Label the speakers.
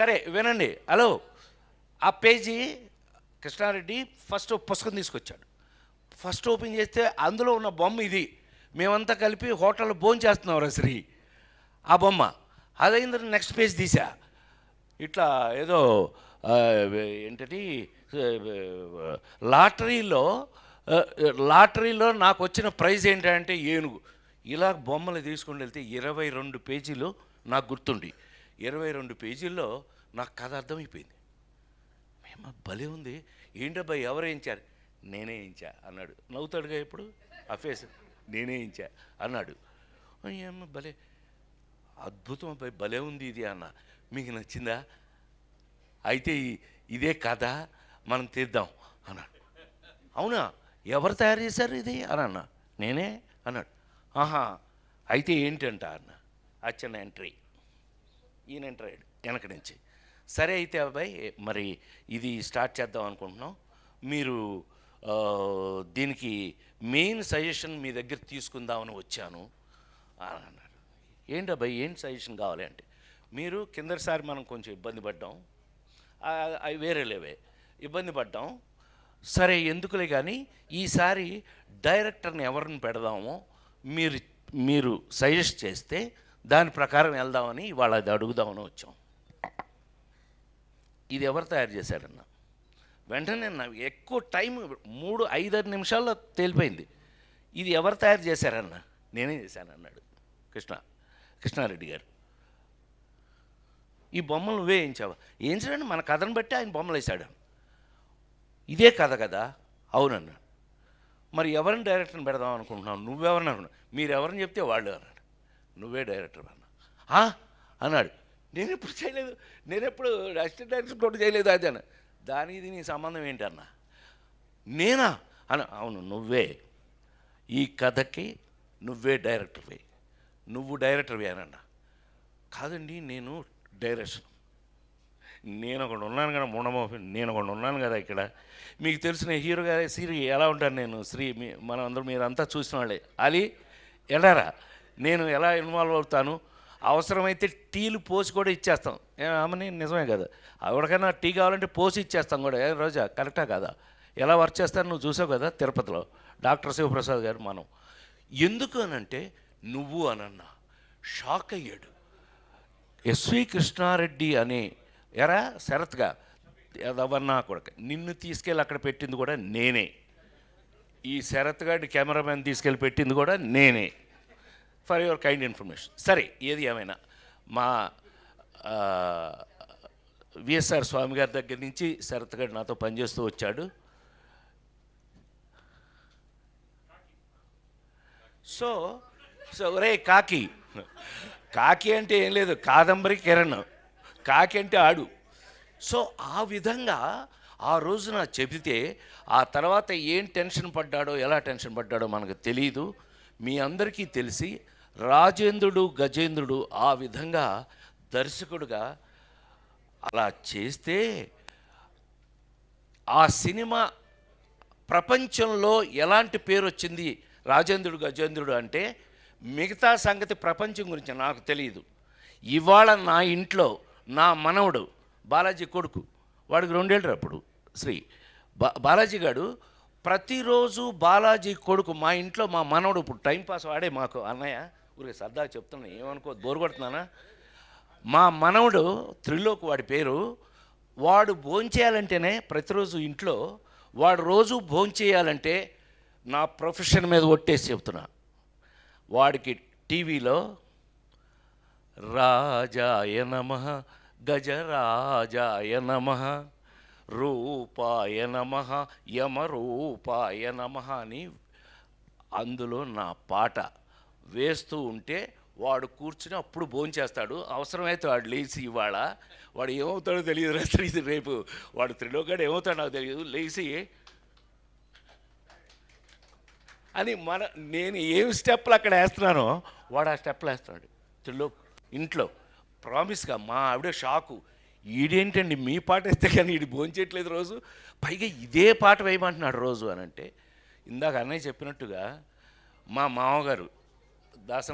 Speaker 1: సరే వినండి. హలో, ఆ పేజీ కృష్ణారెడ్డి ఫస్ట్ పుస్తకం తీసుకొచ్చాడు. ఫస్ట్ ఓపెన్ చేస్తే అందులో ఉన్న బొమ్మ ఇది. మేమంతా కలిపి హోటల్లో భోజనం చేస్తున్నాం శ్రీ ఆ బొమ్మ. అదైంది. నెక్స్ట్ పేజ్ తీసా. ఇట్లా ఏదో ఏంటది లాటరీలో నాకు వచ్చిన ప్రైజ్ ఏంటంటే ఏనుగు. ఇలా బొమ్మలు తీసుకుని వెళ్తే 22 పేజీలు నాకు గుర్తుండి 22 పేజీల్లో నాకు కథ అర్థమైపోయింది. మేము భలే ఉంది, ఏంటబ్బా ఎవరు వేయించారు? నేనే వేయించా అన్నాడు. నవ్వుతాడుగా ఇప్పుడు ఆ ఫేస్. నేనే వేయించా అన్నాడు. ఏమో భలే అద్భుతం అబ్బాయి, భలే ఉంది ఇది అన్న. మీకు నచ్చిందా? అయితే ఇదే కథ, మనం తీద్దాం అన్నాడు. అవునా, ఎవరు తయారు చేశారు ఇది అని అన్నా. నేనే అన్నాడు. ఆహా, అయితే ఏంటంట అన్న. అచ్చన్న ఎంట్రీ, ఈయన ఎంటర్ అయ్యాడు వెనక నుంచి. సరే అయితే అబ్బాయి, మరి ఇది స్టార్ట్ చేద్దాం అనుకుంటున్నాం. మీరు దీనికి మెయిన్ సజెషన్ మీ దగ్గర తీసుకుందామని వచ్చాను అని అన్నాడు. ఏంటి అబ్బాయి, ఏంటి సజెషన్ కావాలి అంటే, మీరు కిందసారి మనం కొంచెం ఇబ్బంది పడ్డాం, అవి వేరేలేవే ఇబ్బంది పడ్డాం. సరే ఎందుకులే కానీ ఈసారి డైరెక్టర్ని ఎవరిని పెడదామో మీరు సజెస్ట్ చేస్తే దాని ప్రకారం వెళ్దామని ఇవాళ అది అడుగుదామని వచ్చాం. ఇది ఎవరు తయారు చేశారన్న వెంటనే ఎక్కువ టైం 3-5 నిమిషాల్లో తేలిపోయింది. ఇది ఎవరు తయారు చేశారన్న? నేనే చేశాను అన్నాడు కృష్ణారెడ్డి గారు. ఈ బొమ్మలు నువ్వే వేయించావా? వేయించడండి, మన కథను బట్టి ఆయన బొమ్మలు వేశాడు. ఇదే కథ కదా? అవునన్నా. మరి ఎవరిని డైరెక్టర్ని పెడదాం అనుకుంటున్నావు? నువ్వెవరిని అనుకున్నావు? మీరు ఎవరిని చెప్తే వాళ్ళు అన్నాడు. నువ్వే డైరెక్టర్ అన్నా అన్నాడు. నేను ఎప్పుడు చేయలేదు, నేను ఎప్పుడు అసిస్టెంట్ డైరెక్టర్ కూడా చేయలేదు అది అన్న. దానికి ఇది నీ సంబంధం ఏంటన్నా? నేనా అన్న. అవును, నువ్వే ఈ కథకి నువ్వే డైరెక్టర్వే. నువ్వు డైరెక్టర్వే అనన్నా. కాదండి, నేను డైరెక్షన్, నేను ఒకడు ఉన్నాను కదా ముండమోహి, నేను ఒకడు ఉన్నాను కదా ఇక్కడ. మీకు తెలిసిన హీరో గారి శ్రీ ఎలా ఉంటాను నేను, శ్రీ మనం అందరూ మీరంతా చూసిన వాళ్ళే. అలీ ఎలారా నేను ఎలా ఇన్వాల్వ్ అవుతాను, అవసరమైతే టీలు పోసి కూడా ఇచ్చేస్తాం. ఆమెని నిజమే కదా, ఎవరికైనా టీ కావాలంటే పోసి ఇచ్చేస్తాం కూడా. రోజా కరెక్టా కదా? ఎలా వర్క్ చేస్తాను నువ్వు చూసావు కదా తిరుపతిలో డాక్టర్ శివప్రసాద్ గారు. మనం ఎందుకు అనంటే నువ్వు అనన్నా. షాక్ అయ్యాడు. ఎస్వి కృష్ణారెడ్డి అనే ఎరా శరత్గా ఎవరన్నా కూడా నిన్ను తీసుకెళ్ళి అక్కడ పెట్టింది కూడా నేనే. ఈ శరత్ గారి కెమెరామెన్ తీసుకెళ్ళి పెట్టింది కూడా నేనే. For your kind information. సరే, ఏది ఏమైనా మా విఎస్ఆర్ స్వామి గారి దగ్గర నుంచి శరత్ గారు నాతో పనిచేస్తూ వచ్చాడు. సో రే కాకి అంటే ఏం లేదు, కాదంబరి కిరణ్, కాకి అంటే ఆడు. సో ఆ విధంగా ఆ రోజున చెబితే ఆ తర్వాత ఏం టెన్షన్ పడ్డాడో, ఎలా టెన్షన్ పడ్డాడో మనకు తెలియదు. మీ అందరికీ తెలిసి రాజేంద్రుడు గజేంద్రుడు ఆ విధంగా దర్శకుడుగా అలా చేస్తే ఆ సినిమా ప్రపంచంలో ఎలాంటి పేరు వచ్చింది రాజేంద్రుడు గజేంద్రుడు అంటే, మిగతా సంగతి ప్రపంచం గురించి నాకు తెలియదు. ఇవాళ నా ఇంట్లో నా మనవడు బాలాజీ కొడుకు, వాడికి 2 ఏళ్ళు అప్పుడు శ్రీ బాలాజీ గారు ప్రతిరోజు బాలాజీ కొడుకు మా ఇంట్లో మా మనవడు ఇప్పుడు టైంపాస్ వాడే మాకు అన్నయ్య ఊరికి సరదా చెప్తున్నా, ఏమనుకో బోరు కొడుతున్నానా. మా మనవడు త్రిలోక్ వాడి పేరు. వాడు భోంచేయాలంటేనే ప్రతిరోజు ఇంట్లో వాడు రోజు భోంచేయాలంటే నా ప్రొఫెషన్ మీద ఒట్టేసి చెప్తున్నా. వాడికి టీవీలో రాజాయ నమః గజరాజాయ నమః రూపాయ నమః యమరూపాయ నమః అని అందులో నా పాట వేస్తూ ఉంటే వాడు కూర్చుని అప్పుడు భోంచేస్తాడు. అవసరమైతే వాడు లేచి, ఇవాళ వాడు ఏమవుతాడో తెలియదు, రాత్రి రేపు వాడు త్రిలోకాడు ఏమవుతాడో నాకు తెలియదు, లేచి అని నేను ఏం స్టెప్లు అక్కడ వేస్తున్నానో వాడు ఆ స్టెప్లు వేస్తున్నాడు ఇంట్లో. ప్రామిస్గా మా ఆవిడ షాకు, ఈడేంటండి మీ పాట వేస్తే కానీ ఈడు భోంచేయట్లేదు రోజు, పైగా ఇదే పాట వేయమంటున్నాడు రోజు అని అంటే, ఇందాక అన్నయ్య చెప్పినట్టుగా మా మామగారు దాసన్